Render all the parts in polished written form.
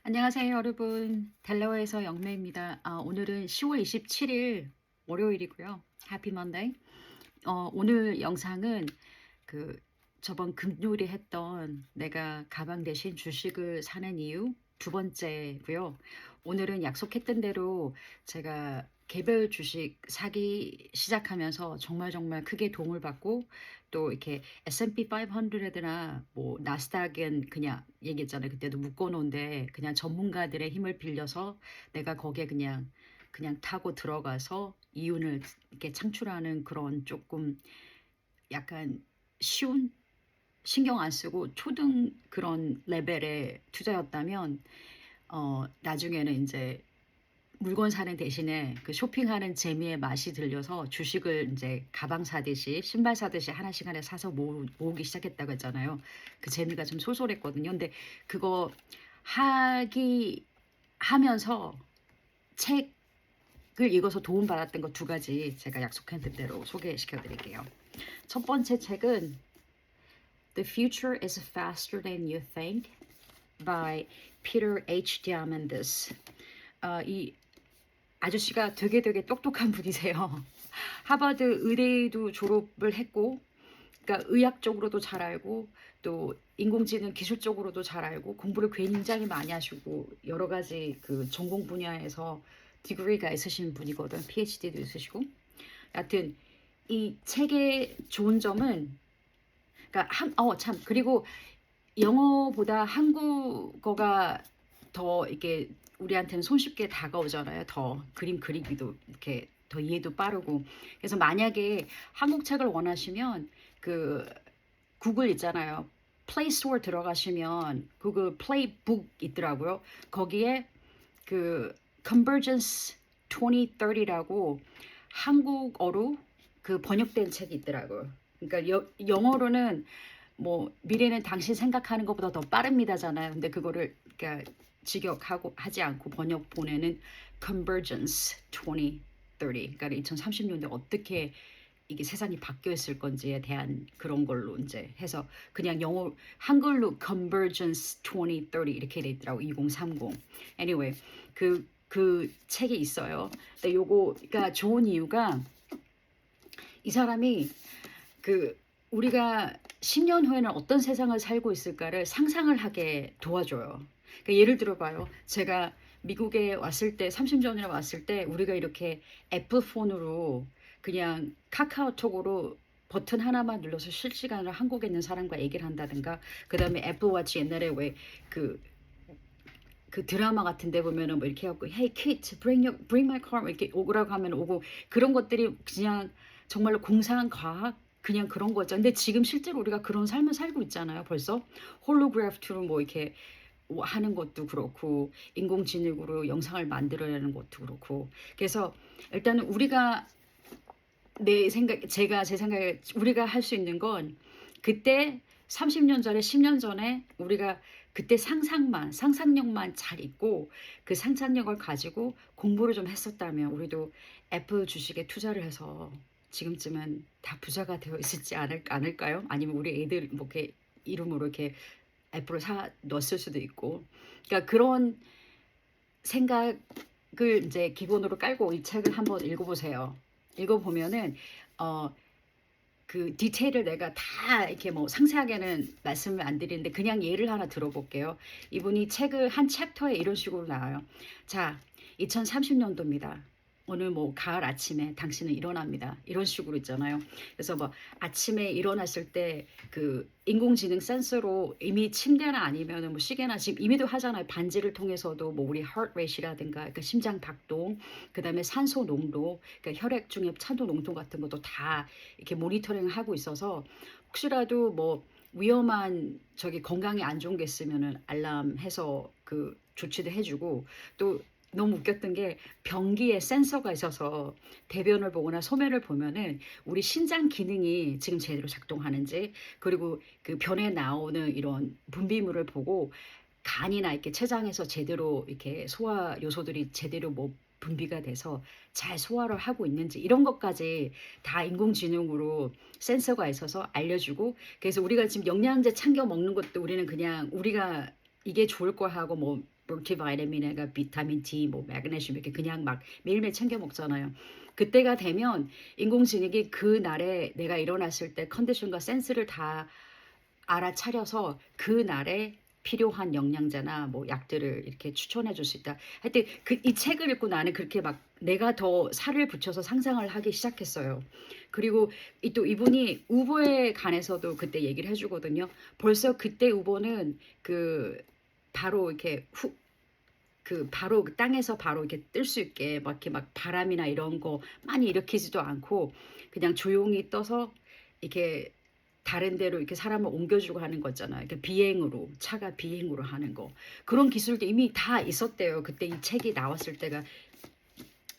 안녕하세요, 여러분. 델러웨에서 영매입니다. 오늘은 10월 27일 월요일이고요. 해피 먼데이. 오늘 영상은 그 저번 금요일에 했던 내가 가방 대신 주식을 사는 이유 두 번째고요. 오늘은 약속했던 대로 제가 개별 주식 사기 시작하면서 정말 크게 도움을 받고 또 이렇게 S&P 500이나 뭐 나스닥은 그냥 얘기했잖아요. 그때도 묶어놓은데 그냥 전문가들의 힘을 빌려서 내가 거기에 그냥 타고 들어가서 이윤을 이렇게 창출하는 그런 조금 약간 쉬운 신경 안 쓰고 초등 그런 레벨의 투자였다면 나중에는 이제 물건 사는 대신에 그 쇼핑하는 재미의 맛이 들려서 주식을 이제 가방 사듯이 신발 사듯이 하나씩 하나 사서 모으기 시작했다고 했잖아요. 그 재미가 좀 쏠쏠했거든요. 근데 그거 하기 하면서 책을 읽어서 도움받았던 거 두 가지 제가 약속했던 대로 소개시켜 드릴게요. 첫 번째 책은 The Future is Faster Than You Think by Peter H. Diamandis. 이 아저씨가 되게 똑똑한 분이세요. 하버드 의대도 졸업을 했고, 그러니까 의학 쪽으로도 잘 알고, 또 인공지능 기술 쪽으로도 잘 알고, 공부를 굉장히 많이 하시고, 여러 가지 그 전공 분야에서 디그리가 있으신 분이거든. PhD도 있으시고. 여하튼 이 책의 좋은 점은, 그러니까 참 그리고 영어보다 한국어가 더 이렇게 우리한테는 손쉽게 다가오잖아요. 더 그림 그리기도 이렇게 더 이해도 빠르고. 그래서 만약에 한국 책을 원하시면 그 구글 있잖아요. 플레이 스토어 들어가시면 구글 플레이북 있더라고요. 거기에 그 Convergence 2030라고 한국어로 그 번역된 책이 있더라고요. 그러니까 영어로는 뭐 미래는 당신 생각하는 것보다 더 빠릅니다잖아요. 근데 그거를 그러니까 직역하고 하지 않고 번역 보내는 Convergence 2030. 그러니까 2030년대 어떻게 이게 세상이 바뀌어 있을 건지에 대한 그런 걸로 이제 해서 그냥 영어 한글로 Convergence 2030 이렇게 돼 있더라고. 2030. Anyway, 그 책이 있어요. 근데 요거가 좋은 이유가 이 사람이 그 우리가 10년 후에는 어떤 세상을 살고 있을까를 상상을 하게 도와줘요. 그러니까 예를 들어봐요. 제가 미국에 왔을 때 30년 전에 왔을 때 우리가 이렇게 애플폰으로 그냥 카카오톡으로 버튼 하나만 눌러서 실시간으로 한국에 있는 사람과 얘기를 한다든가 그 다음에 애플워치 옛날에 왜 그 드라마 같은 데 보면은 뭐 이렇게 하고 Hey kids bring my car 이렇게 오라고 하면 오고 그런 것들이 그냥 정말로 공상 과학 그냥 그런 거죠. 근데 지금 실제로 우리가 그런 삶을 살고 있잖아요. 벌써 홀로그래프로 뭐 이렇게 하는 것도 그렇고 인공지능으로 영상을 만들어내는 것도 그렇고 그래서 일단은 우리가 제 생각에 우리가 할 수 있는 건 그때 30년 전에 10년 전에 우리가 그때 상상력만 잘 있고 그 상상력을 가지고 공부를 좀 했었다면 우리도 애플 주식에 투자를 해서 지금쯤은 다 부자가 되어 있었지 않을까요? 아니면 우리 애들 뭐 이렇게 이름으로 이렇게 애플을 사 넣었을 수도 있고 그러니까 그런 생각을 이제 기본으로 깔고 이 책을 한번 읽어보세요. 읽어보면은 어, 그 디테일을 내가 다 이렇게 뭐 상세하게는 말씀을 안 드리는데 그냥 예를 하나 들어볼게요. 이분이 책을 한 챕터에 이런 식으로 나와요. 자, 2030년도입니다. 오늘 뭐 가을 아침에 당신은 일어납니다. 이런 식으로 있잖아요. 그래서 뭐 아침에 일어났을 때 그 인공지능 센서로 이미 침대나 아니면은 뭐 시계나 지금 이미도 하잖아요. 반지를 통해서도 뭐 우리 heart rate이라든가 그러니까 심장 박동, 그다음에 산소 농도, 그러니까 혈액 중에 산소 농도 같은 것도 다 이렇게 모니터링을 하고 있어서 혹시라도 뭐 위험한 저기 건강에 안 좋은 게 있으면은 알람해서 그 조치도 해주고 또 너무 웃겼던 게 변기에 센서가 있어서 대변을 보거나 소변을 보면은 우리 신장 기능이 지금 제대로 작동하는지 그리고 그 변에 나오는 이런 분비물을 보고 간이나 이렇게 췌장에서 제대로 이렇게 소화 요소들이 제대로 뭐 분비가 돼서 잘 소화를 하고 있는지 이런 것까지 다 인공지능으로 센서가 있어서 알려주고 그래서 우리가 지금 영양제 챙겨 먹는 것도 우리는 그냥 우리가 이게 좋을 거 하고 뭐 멀티바이타민이나 비타민 D, 뭐 마그네슘 이렇게 그냥 막 매일매일 챙겨 먹잖아요. 그때가 되면 인공지능이 그 날에 내가 일어났을 때 컨디션과 센스를 다 알아차려서 그 날에 필요한 영양제나 뭐 약들을 이렇게 추천해 줄 수 있다. 하여튼 이 책을 읽고 나는 그렇게 막 내가 더 살을 붙여서 상상을 하기 시작했어요. 그리고 또 이분이 우버에 관해서도 그때 얘기를 해주거든요. 벌써 그때 우버는 그 바로 이렇게 바로 땅에서 바로 이렇게 뜰 수 있게 막 이렇게 막 바람이나 이런 거 많이 일으키지도 않고 그냥 조용히 떠서 이렇게 다른 데로 이렇게 사람을 옮겨주고 하는 거잖아요. 그러니까 비행으로, 차가 비행으로 하는 거. 그런 기술도 이미 다 있었대요. 그때 이 책이 나왔을 때가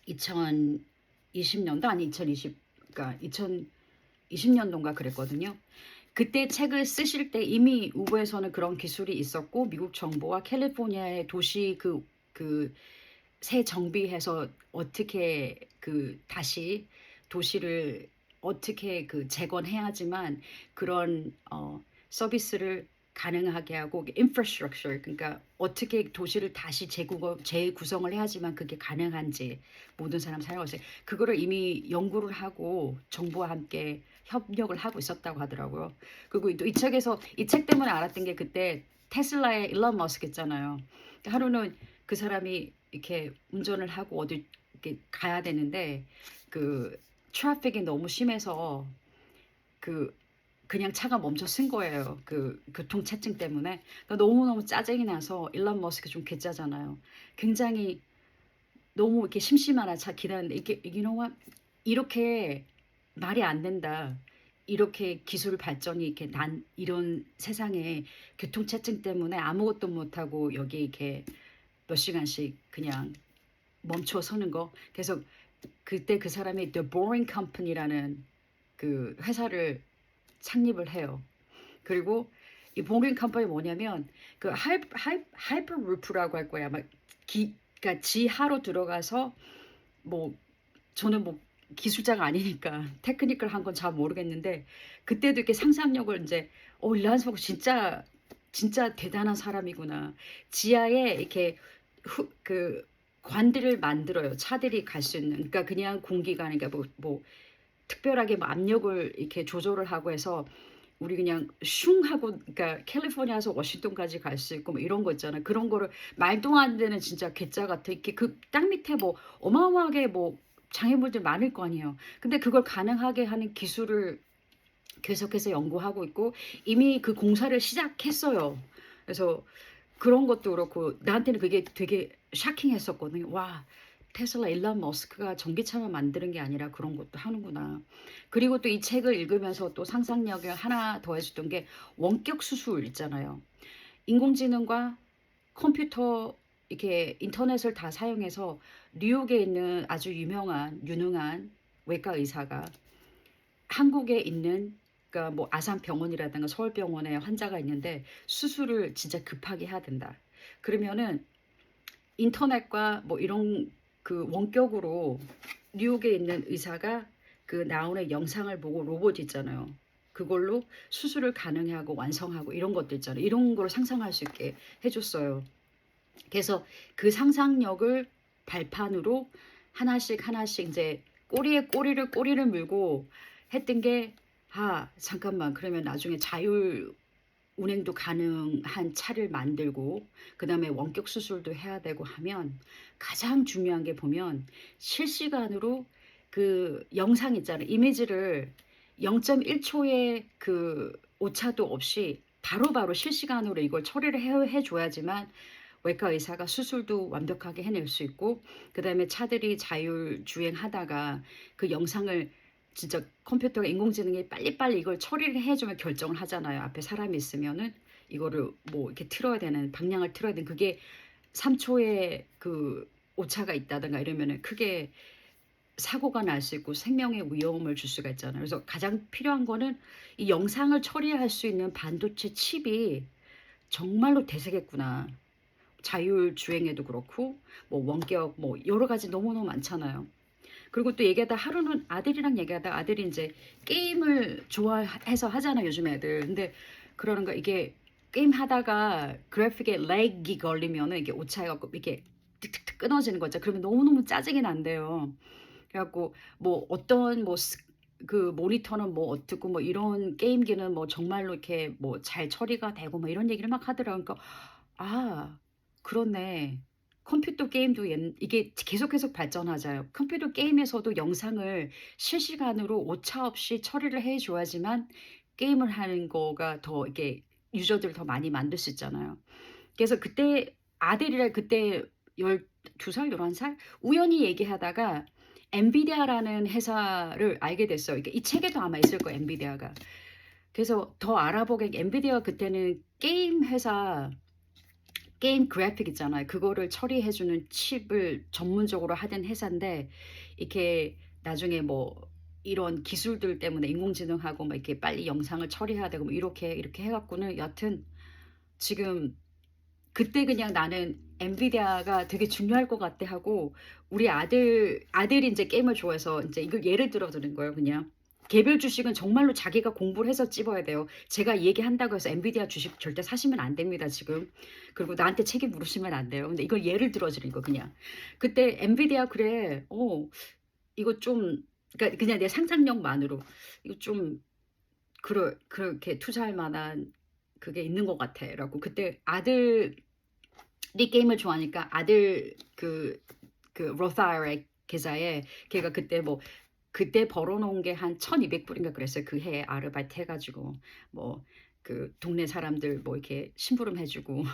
2020년도 아니 2020, 그러니까 2020년도인가 그랬거든요. 그때 책을 쓰실 때 이미 우버에서는 그런 기술이 있었고 미국 정부와 캘리포니아의 도시 새 정비해서 어떻게 다시 도시를 어떻게 재건해야지만 그런 서비스를 가능하게 하고 infrastructure 그러니까 어떻게 도시를 다시 재구성을 해야지만 그게 가능한지 모든 사람 살아갈 수 그거를 이미 연구를 하고 정부와 함께 협력을 하고 있었다고 하더라고요. 그리고 또 이 책에서 이 책 때문에 알았던 게 그때 테슬라의 일론 머스크 있잖아요. 하루는 그 사람이 이렇게 운전을 하고 어디 이렇게 가야 되는데 트래픽이 너무 심해서 그냥 차가 멈춰 쓴 거예요. 교통체증 때문에. 그러니까 너무너무 짜증이 나서 일론 머스크 좀 괴짜잖아요. 굉장히 너무 이렇게 심심하나 차 기다리는데 이렇게 말이 안 된다. 이렇게 기술 발전이 이렇게 이런 세상에 교통체증 때문에 아무것도 못하고 여기 이렇게 몇 시간씩 그냥 멈춰 서는 거. 그래서 그때 그 사람이 The Boring Company라는 회사를 창립을 해요. 그리고 이 보링 컴퍼니 뭐냐면 하이퍼 루프라고 할 거야. 그러니까 지하로 들어가서 뭐 저는 뭐 기술자가 아니니까 테크니컬 한 건 잘 모르겠는데 그때도 이렇게 상상력을 이제 란스버그 진짜 대단한 사람이구나. 지하에 이렇게 관들을 만들어요. 차들이 갈 수 있는. 그러니까 그냥 공기가 아니라 뭐 특별하게 뭐 압력을 이렇게 조절을 하고 해서 우리 그냥 슝 하고 그러니까 캘리포니아에서 워싱턴까지 갈 수 있고 뭐 이런 거 있잖아요. 그런 거를 말도 안 되는 진짜 괴짜 같아. 이렇게 땅 밑에 뭐 어마어마하게 뭐 장애물들 많을 거 아니에요. 근데 그걸 가능하게 하는 기술을 계속해서 연구하고 있고 이미 그 공사를 시작했어요. 그래서 그런 것도 그렇고 나한테는 그게 되게 샤킹했었거든요. 와, 테슬라 일론 머스크가 전기차만 만드는 게 아니라 그런 것도 하는구나. 그리고 또 이 책을 읽으면서 또 상상력을 하나 더해줬던 게 원격 수술 있잖아요. 인공지능과 컴퓨터 이렇게 인터넷을 다 사용해서 뉴욕에 있는 아주 유능한 외과 의사가 한국에 있는 그러니까 뭐 아산병원이라든가 서울병원에 환자가 있는데 수술을 진짜 급하게 해야 된다. 그러면은 인터넷과 뭐 이런 원격으로 뉴욕에 있는 의사가 나오는 영상을 보고 로봇 있잖아요. 그걸로 수술을 가능하고 완성하고 이런 것들 있잖아요. 이런 걸 상상할 수 있게 해줬어요. 그래서 그 상상력을 발판으로 하나씩 이제 꼬리를 물고 했던 게 잠깐만 그러면 나중에 자율 운행도 가능한 차를 만들고 그 다음에 원격 수술도 해야 되고 하면 가장 중요한 게 보면 실시간으로 영상 있잖아요. 이미지를 0.1초의 오차도 없이 바로바로 실시간으로 이걸 처리를 해줘야지만 외과 의사가 수술도 완벽하게 해낼 수 있고 그 다음에 차들이 자율 주행하다가 그 영상을 진짜 컴퓨터가 인공지능이 빨리빨리 이걸 처리를 해주면 결정을 하잖아요. 앞에 사람이 있으면은 이거를 뭐 이렇게 틀어야 되는 방향을 틀어야 되는 그게 3초의 오차가 있다든가 이러면은 크게 사고가 날 수 있고 생명의 위험을 줄 수가 있잖아요. 그래서 가장 필요한 거는 이 영상을 처리할 수 있는 반도체 칩이 정말로 대세겠구나. 자율 주행에도 그렇고 뭐 원격 뭐 여러 가지 너무너무 많잖아요. 그리고 또 얘기하다 하루는 아들이랑 얘기하다 아들이 이제 게임을 좋아해서 하잖아 요즘 애들. 근데 그러는 거 이게 게임 하다가 그래픽에 렉이 걸리면은 이게 오차해갖고 이게 틱틱틱 끊어지는 거죠. 그러면 너무너무 짜증이 난대요. 그래갖고 뭐 어떤 뭐 그 모니터는 뭐 어떻고 뭐 이런 게임기는 뭐 정말로 이렇게 뭐 잘 처리가 되고 뭐 이런 얘기를 막 하더라고요. 그러니까 아 그렇네. 컴퓨터 게임도 이게 계속 발전하잖아요. 컴퓨터 게임에서도 영상을 실시간으로 오차 없이 처리를 해 줘야지만 게임을 하는 거가 더 이게 유저들을 더 많이 만들 수 있잖아요. 그래서 그때 아들이랑 그때 12 살, 11 살 우연히 얘기하다가 엔비디아라는 회사를 알게 됐어요. 이게 이 책에도 아마 있을 거예요, 엔비디아가. 그래서 더 알아보게 엔비디아가 그때는 게임 회사 게임 그래픽 있잖아요. 그거를 처리해 주는 칩을 전문적으로 하던 회사인데 이렇게 나중에 뭐 이런 기술들 때문에 인공지능하고 막 이렇게 빨리 영상을 처리해야 되고 뭐 이렇게 해 갖고는 여하튼 지금 그때 그냥 '나는 엔비디아가 되게 중요할 것 같아.' 하고 우리 아들이 인제 게임을 좋아해서 인제 이걸 예를 들어 드는 거예요 그냥. 개별 주식은 정말로 자기가 공부를 해서 집어야 돼요. 제가 얘기한다고 해서 엔비디아 주식 절대 사시면 안 됩니다 지금. 그리고 나한테 책임 물으시면 안 돼요. 근데 이걸 예를 들어 드린 거 그냥. 그때 "엔비디아 그래. 이거 좀" 그러니까 그냥 내 상상력만으로 "이거 좀 그렇게 투자할 만한 그게 있는 것 같아."라고 그때 아들이 게임을 좋아하니까 아들 그 로스 IRA 계좌에 걔가 그때 뭐 그때 벌어 놓은 게 한 1,200 불인가 그랬어요. 그 해에 아르바이트 해 가지고 뭐 그 동네 사람들 뭐 이렇게 심부름 해 주고.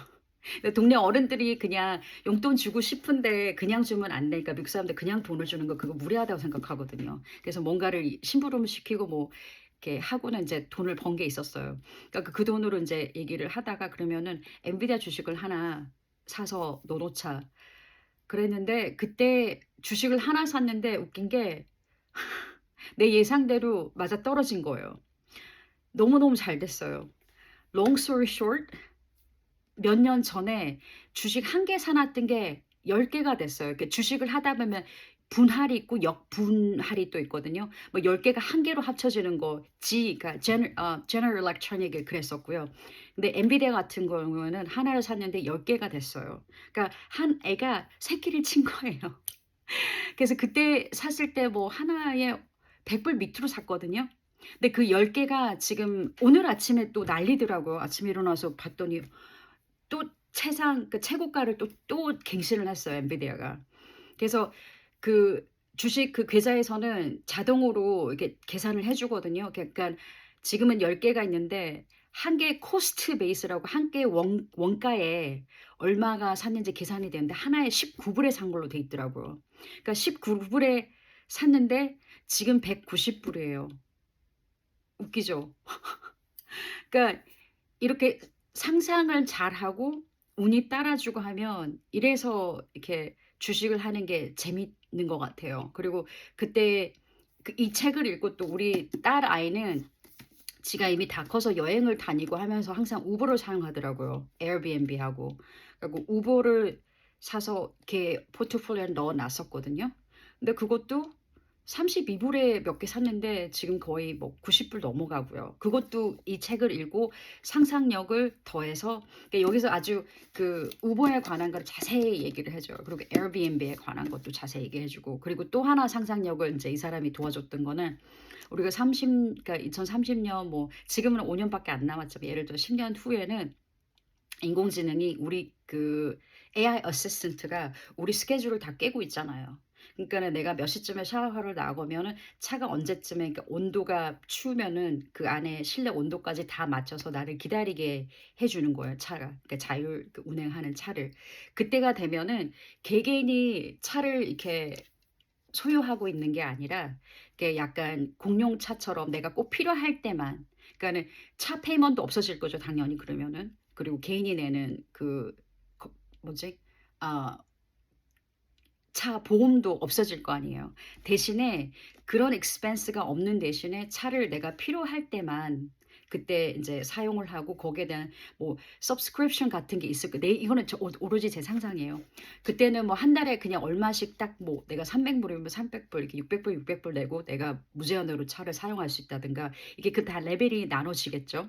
근데 동네 어른들이 그냥 용돈 주고 싶은데 그냥 주면 안 되니까 미국 사람들 그냥 돈을 주는 거 그거 무례하다고 생각하거든요. 그래서 뭔가를 심부름을 시키고 뭐 이렇게 하고는 인제 돈을 번 게 있었어요. 그러니까 그 돈으로 인제 얘기를 하다가 그러면은 엔비디아 주식을 하나 사서 넣어 놓자. 그랬는데 그때 주식을 하나 샀는데 웃긴 게 내 예상대로 맞아떨어진 거예요. 너무너무 잘 됐어요. long story short 몇 년 전에 주식 1개 사 놨던 게 10 개가 됐어요. 이렇게 주식을 하다 보면 분할이 있고 역분할이 또 있거든요. 뭐 10 개가 1 개로 합쳐지는 거 그러니까 제너럴 일렉트로닉이 그랬었고요. 근데 엔비디아 같은 경우에는 하나를 샀는데 10 개가 됐어요. 그러니까 한 애가 새끼를 친 거예요. 그래서 그때 샀을 때 뭐 하나에 100불 밑으로 샀거든요. 근데 그 10 개가 지금 오늘 아침에 또 난리더라고요. 아침에 일어나서 봤더니 또 최고가를 또 갱신을 했어요, 엔비디아가. 그래서 그 주식 그 계좌에서는 자동으로 이렇게 계산을 해 주거든요. 그러니까 지금은 10 개가 있는데 한 개 코스트 베이스라고 한 개 원가에 얼마가 샀는지 계산이 되는데 하나에 19 불에 산 걸로 돼 있더라고요. 그러니까 19 불에 샀는데 지금 190 불이에요. 웃기죠? 그러니까 이렇게 상상을 잘하고 운이 따라주고 하면 이래서 이렇게 주식을 하는 게 재밌는 것 같아요. 그리고 그때 이 책을 읽고 또 우리 딸 아이는 지가 이미 다 커서 여행을 다니고 하면서 항상 우버를 사용하더라고요. 에어비앤비하고. 그리고 우버를 사서 걔 포트폴리오에 넣어 놨었거든요. 근데 그것도 32 불에 몇 개 샀는데 지금 거의 뭐 90불 넘어가고요. 그것도 이 책을 읽고 상상력을 더해서 그러니까 여기서 아주 그 우버에 관한 걸 자세히 얘기를 해 줘요. 그리고 에어비앤비에 관한 것도 자세히 얘기해 주고 그리고 또 하나 상상력을 인제 이 사람이 도와줬던 거는 우리가 그러니까 2030년 뭐 지금은 5 년밖에 안 남았지만 예를 들어 10년 후에는 인공지능이 우리 그 AI 어시스턴트가 우리 스케줄을 다 깨고 있잖아요. 그러니까는 내가 몇 시쯤에 샤워하러 나가면은 차가 언제쯤에 그러니까 온도가 추우면은 그 안에 실내 온도까지 다 맞춰서 나를 기다리게 해 주는 거예요, 차가. 그러니까 자율 운행하는 차를. 그때가 되면은 개개인이 차를 이렇게 소유하고 있는 게 아니라 이게 약간 공용차처럼 내가 꼭 필요할 때만 그러니까는 차 페이먼트도 없어질 거죠 당연히 그러면은. 그리고 개인이 내는 그 뭐지? 아 차 보험도 없어질 거 아니에요. 대신에 그런 expense가 없는 대신에 차를 내가 필요할 때만 그때 인제 사용을 하고 거기에 대한 뭐 subscription 같은 게 있을 거 이거는 오로지 제 상상이에요. 그때는 뭐 한 달에 그냥 얼마씩 딱 뭐 내가 300 불이면 300불 이렇게 600 불, 600불 내고 내가 무제한으로 차를 사용할 수 있다든가 이게 그 다 레벨이 나눠지겠죠.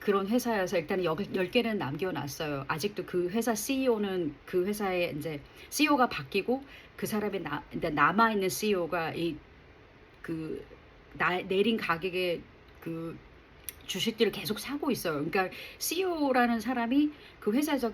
그런 회사여서 일단 10개는 남겨놨어요. 아직도 그 회사 CEO는 그 회사에 이제 CEO가 바뀌고 그 사람이 남아있는 CEO가 그 내린 가격에 그 주식들을 계속 사고 있어요. 그러니까 CEO라는 사람이 그 회사에서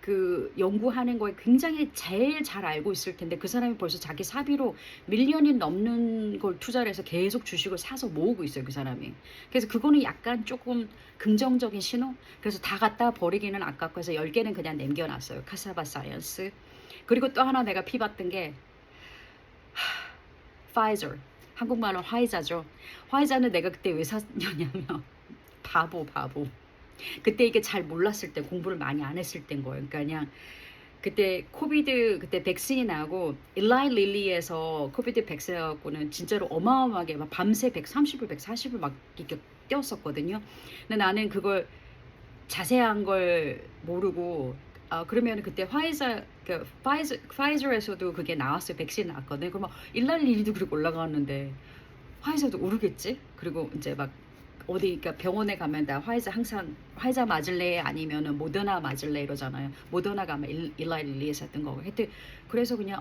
그 연구하는 거에 굉장히 제일 잘 알고 있을 텐데 그 사람이 벌써 자기 사비로 밀리언이 넘는 걸 투자를 해서 계속 주식을 사서 모으고 있어요. 그 사람이. 그래서 그거는 약간 조금 긍정적인 신호? 그래서 다 갖다 버리기는 아깝고 해서 10개는 그냥 남겨놨어요. 카사바 사이언스. 그리고 또 하나 내가 피봤던 게 파이저. 한국말로 화이자죠. 화이자는 내가 그때 왜 샀냐면 바보. 그때 이게 잘 몰랐을 때 공부를 많이 안 했을 때인 거예요. 그러니까 그냥 그때 코비드 그때 백신이 나고 일라이 릴리에서 코비드 백신 나갖고는 진짜로 어마어마하게 막 밤새 130불 140불 막 이렇게 뛰었었거든요. 근데 나는 그걸 자세한 걸 모르고 그러면 그때 파이저에서도 그게 나왔어요. 백신 나왔거든요. 그럼 막 일라이 릴리도 그렇게 올라가는데 화이자도 오르겠지? 그리고 이제 막 어디 그러니까 병원에 가면 다 화이자 항상 화이자 맞을래 아니면은 모더나 맞을래 이러잖아요. 모더나 가면 일라이 릴리에서 했던 거고. 하여튼 그래서 그냥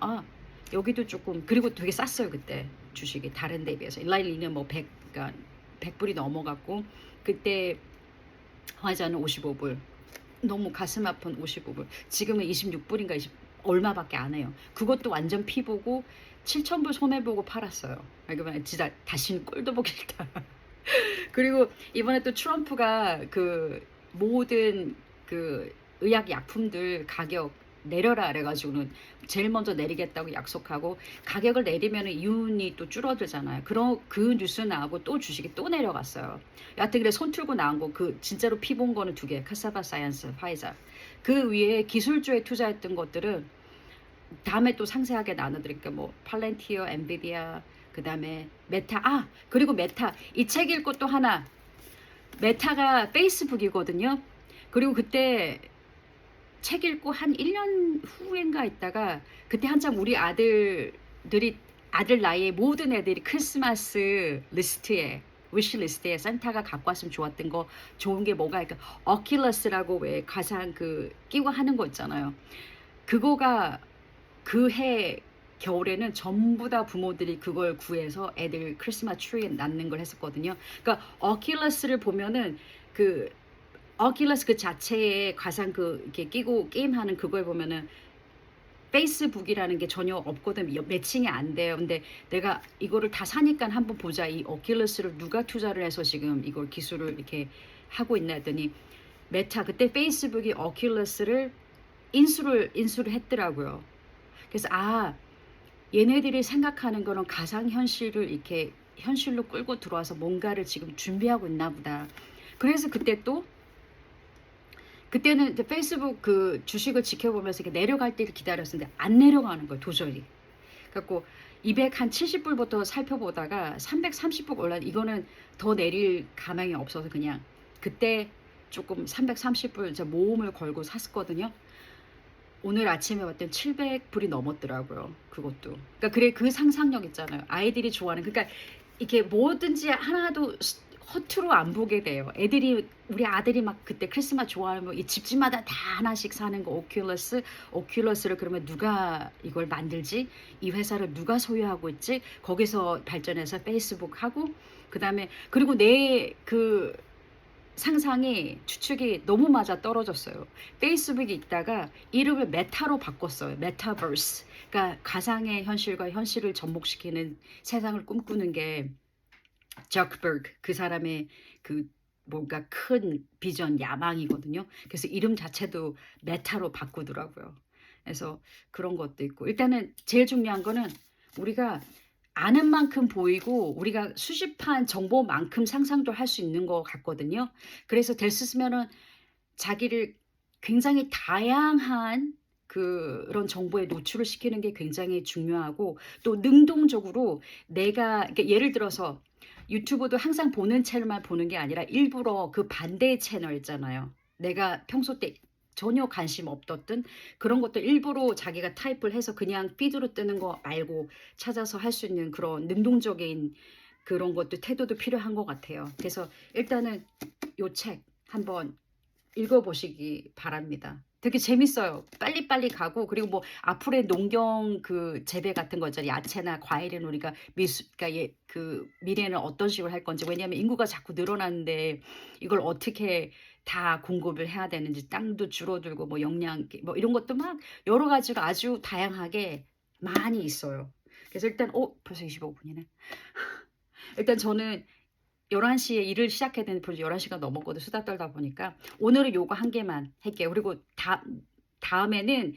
여기도 조금 그리고 되게 쌌어요 그때 주식이 다른 데에 비해서. 일라이 릴리는 뭐 100, 그러니까 100불이 넘어갔고 그때 화이자는 55불. 너무 가슴 아픈 55불. 지금은 26불인가 20 얼마밖에 안 해요. 그것도 완전 피보고 7,000불 손해보고 팔았어요. 그러면 진짜 다시는 꼴도 보기 싫다. 그리고 이번에 또 트럼프가 그 모든 그 의약 약품들 가격 내려라 그래가지고는 제일 먼저 내리겠다고 약속하고 가격을 내리면 이윤이 또 줄어들잖아요. 그런 그 뉴스 나오고 또 주식이 또 내려갔어요. 여하튼 그래 손 틀고 나온 거 그 진짜로 피본 거는 2개 카사바 사이언스 파이자 그 위에 기술주에 투자했던 것들은 다음에 또 상세하게 나눠드릴게요. 뭐 팔렌티어, 엔비디아, 그 다음에 메타. 그리고 메타. 이 책 읽고 또 하나. 메타가 페이스북이거든요. 그리고 그때 책 읽고 한 1년 후인가 있다가 그때 한참 우리 아들 나이에 모든 애들이 크리스마스 리스트에 위시 리스트에 산타가 갖고 왔으면 좋았던 거 좋은 게 뭐가 그러니까 어큘러스라고 왜 가상 그 끼고 하는 거 있잖아요. 그거가 그 해 겨울에는 전부 다 부모들이 그걸 구해서 애들 크리스마스 트리에 낳는 걸 했었거든요. 그러니까 어큘러스를 보면은 그 어큘러스 그 자체에 가상 그 이렇게 끼고 게임하는 그걸 보면은 페이스북이라는 게 전혀 없거든. 매칭이 안 돼요. 근데 내가 이거를 다 사니까 한번 보자. 이 어큘러스를 누가 투자를 해서 지금 이걸 기술을 이렇게 하고 있나 했더니 메타 그때 페이스북이 어큘러스를 인수를 했더라고요. 그래서 얘네들이 생각하는 거는 가상현실을 이렇게 현실로 끌고 들어와서 뭔가를 지금 준비하고 있나 보다. 그래서 그때는 이제 페이스북 그 주식을 지켜보면서 이렇게 내려갈 때를 기다렸었는데 안 내려가는 거예요 도저히. 그래갖고 270불부터 살펴보다가 330불 올라 이거는 더 내릴 가망이 없어서 그냥 그때 조금 330불 이제 모험을 걸고 샀거든요. 오늘 아침에 봤더니 700불이 넘었더라고요. 그것도. 그러니까 그래 그 상상력 있잖아요. 아이들이 좋아하는 그러니까 이렇게 뭐든지 하나도 허투루 안 보게 돼요. 우리 아들이 막 그때 크리스마스 좋아하면 이 집집마다 다 하나씩 사는 거 오큘러스를 그러면 누가 이걸 만들지? 이 회사를 누가 소유하고 있지? 거기서 발전해서 페이스북 하고 그다음에 그리고 내 그 상상이 추측이 너무 맞아 떨어졌어요. 페이스북이 있다가 이름을 메타로 바꿨어요. 메타버스. 그러니까 가상의 현실과 현실을 접목시키는 세상을 꿈꾸는 게 저크버그 그 사람의 그 뭔가 큰 비전 야망이거든요. 그래서 이름 자체도 메타로 바꾸더라고요. 그래서 그런 것도 있고 일단은 제일 중요한 거는 우리가 아는 만큼 보이고 우리가 수집한 정보만큼 상상도 할 수 있는 것 같거든요. 그래서 될 수 있으면은 자기를 굉장히 다양한 그런 정보에 노출을 시키는 게 굉장히 중요하고 또 능동적으로 내가 그러니까 예를 들어서 유튜브도 항상 보는 채널만 보는 게 아니라 일부러 그 반대의 채널 있잖아요. 내가 평소 때 전혀 관심 없었던 그런 것도 일부러 자기가 타입을 해서 그냥 피드로 뜨는 거 말고 찾아서 할 수 있는 그런 능동적인 그런 것도 태도도 필요한 것 같아요. 그래서 일단은 요 책 한번 읽어보시기 바랍니다. 되게 재밌어요. 빨리빨리 가고 그리고 뭐 앞으로의 농경 그 재배 같은 거 있잖아요. 야채나 과일은 우리가 그러니까 그 미래는 어떤 식으로 할 건지 왜냐하면 인구가 자꾸 늘어나는데 이걸 어떻게 다 공급을 해야 되는지 땅도 줄어들고 뭐 영양 뭐 이런 것도 막 여러 가지로 아주 다양하게 많이 있어요. 그래서 일단 벌써 25분이네. 일단 저는 11시에 일을 시작해야 되는데 벌써 11시가 넘었거든 수다 떨다 보니까. 오늘은 요거 한 개만 할게요. 그리고 다음에는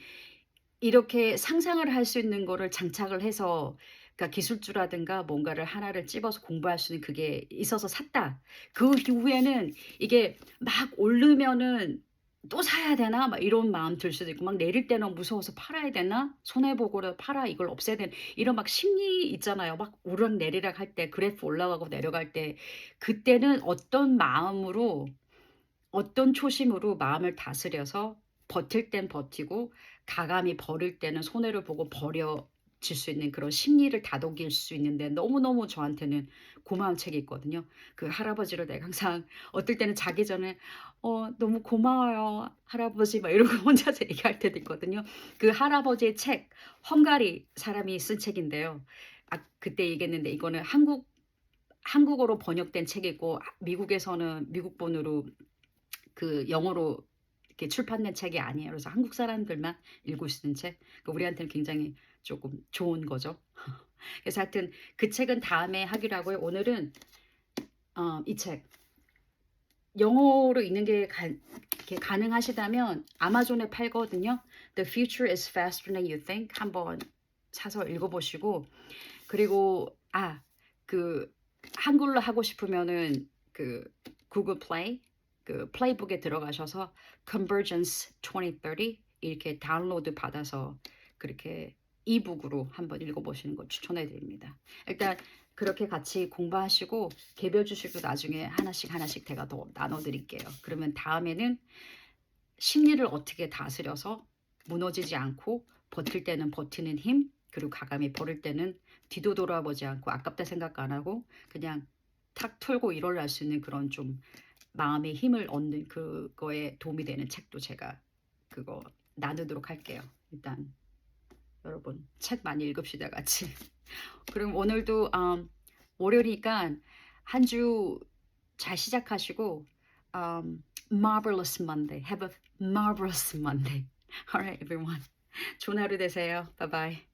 이렇게 상상을 할 수 있는 거를 장착을 해서 그러니까 기술주라든가 뭔가를 하나를 집어서 공부할 수 있는 그게 있어서 샀다. 그 이후에는 이게 막 오르면은 '또 사야 되나?' 막 이런 마음 들 수도 있고 막 내릴 때는 무서워서 '팔아야 되나? 손해 보고라도 팔아. 이걸 없애야 되나?' 이런 막 심리 있잖아요. 막 오르락내리락 할 때 그래프 올라가고 내려갈 때 그때는 어떤 마음으로 어떤 초심으로 마음을 다스려서 버틸 땐 버티고 가감히 버릴 때는 손해를 보고 버려질 수 있는 그런 심리를 다독일 수 있는데 너무너무 저한테는 고마운 책이 있거든요. 그 할아버지를 내가 항상 어떨 때는 자기 전에 너무 고마워요 할아버지 막 이러고 혼자서 얘기할 때도 있거든요. 그 할아버지의 책 헝가리 사람이 쓴 책인데요. 그때 얘기했는데 이거는 한국어로 번역된 책이고 미국에서는 미국본으로 그 영어로 이렇게 출판된 책이 아니에요. 그래서 한국 사람들만 읽을 수 있는 책. 그러니까 우리한테는 굉장히 조금 좋은 거죠. 그래서 하여튼 그 책은 다음에 하기로 하고요. 오늘은 이 책 영어로 읽는 게 이렇게 가능하시다면 아마존에 팔거든요. The future is faster than you think. 한번 사서 읽어보시고 그리고 그 한글로 하고 싶으면은 그 구글 플레이 그 플레이북에 들어가셔서 Convergence 2030 이렇게 다운로드 받아서 그렇게 이북으로 한번 읽어보시는 걸 추천해 드립니다. 일단 그렇게 같이 공부하시고 개별 주식도 나중에 하나씩 제가 더 나눠드릴게요. 그러면 다음에는 심리를 어떻게 다스려서 무너지지 않고 버틸 때는 버티는 힘 그리고 가감히 버릴 때는 뒤도 돌아보지 않고 아깝다 생각 안 하고 그냥 탁 털고 일어날 수 있는 그런 좀 마음의 힘을 얻는 그거에 도움이 되는 책도 제가 그거 나누도록 할게요. 일단 여러분 책 많이 읽읍시다 같이. 그럼 오늘도 월요일이니까 한 주 잘 시작하시고 marvelous Monday. Have a marvelous Monday. All right, everyone. 좋은 하루 되세요. Bye bye.